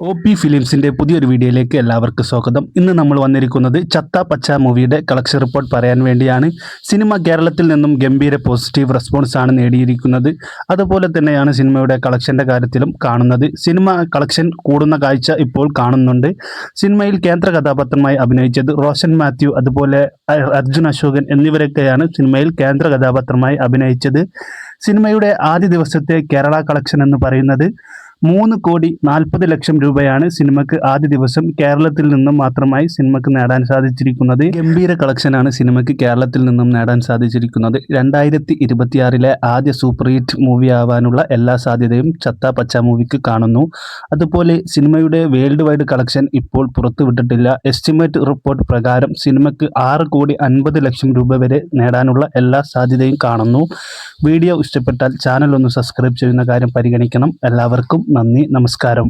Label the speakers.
Speaker 1: OP ഫിലിംസിൻ്റെ പുതിയൊരു വീഡിയോയിലേക്ക് എല്ലാവർക്കും സ്വാഗതം. ഇന്ന് നമ്മൾ വന്നിരിക്കുന്നത് ചത്ത പച്ച മൂവിയുടെ കളക്ഷൻ റിപ്പോർട്ട് പറയാൻ വേണ്ടിയാണ്. സിനിമ കേരളത്തിൽ നിന്നും ഗംഭീര പോസിറ്റീവ് റെസ്പോൺസ് ആണ് നേടിയിരിക്കുന്നത്. അതുപോലെ തന്നെയാണ് സിനിമയുടെ കളക്ഷൻ്റെ കാര്യത്തിലും കാണുന്നത്. സിനിമ കളക്ഷൻ കൂടുന്ന കാഴ്ച ഇപ്പോൾ കാണുന്നുണ്ട്. സിനിമയിൽ കേന്ദ്ര കഥാപാത്രമായി അഭിനയിച്ചത് റോഷൻ മാത്യു, അതുപോലെ അർജുൻ അശോകൻ എന്നിവരൊക്കെയാണ് സിനിമയിൽ കേന്ദ്ര കഥാപാത്രമായി അഭിനയിച്ചത്. സിനിമയുടെ ആദ്യ ദിവസത്തെ കേരള കളക്ഷൻ എന്ന് പറയുന്നത് 3,40,00,000 രൂപയാണ് സിനിമയ്ക്ക് ആദ്യ ദിവസം കേരളത്തിൽ നിന്നും മാത്രമായി സിനിമയ്ക്ക് നേടാൻ സാധിച്ചിരിക്കുന്നത്. ഗംഭീര കളക്ഷനാണ് സിനിമയ്ക്ക് കേരളത്തിൽ നിന്നും നേടാൻ സാധിച്ചിരിക്കുന്നത്. 2026 ആദ്യ സൂപ്പർ ഹിറ്റ് മൂവി ആവാനുള്ള എല്ലാ സാധ്യതയും ചത്ത പച്ച മൂവിക്ക് കാണുന്നു. അതുപോലെ സിനിമയുടെ വേൾഡ് വൈഡ് കളക്ഷൻ ഇപ്പോൾ പുറത്തുവിട്ടിട്ടില്ല. എസ്റ്റിമേറ്റ് റിപ്പോർട്ട് പ്രകാരം സിനിമയ്ക്ക് 6,50,00,000 രൂപ വരെ നേടാനുള്ള എല്ലാ സാധ്യതയും കാണുന്നു. വീഡിയോ ഇഷ്ടപ്പെട്ടാൽ ചാനൽ ഒന്ന് സബ്സ്ക്രൈബ് ചെയ്യുന്ന കാര്യം പരിഗണിക്കണം. എല്ലാവർക്കും നന്ദി, നമസ്കാരം.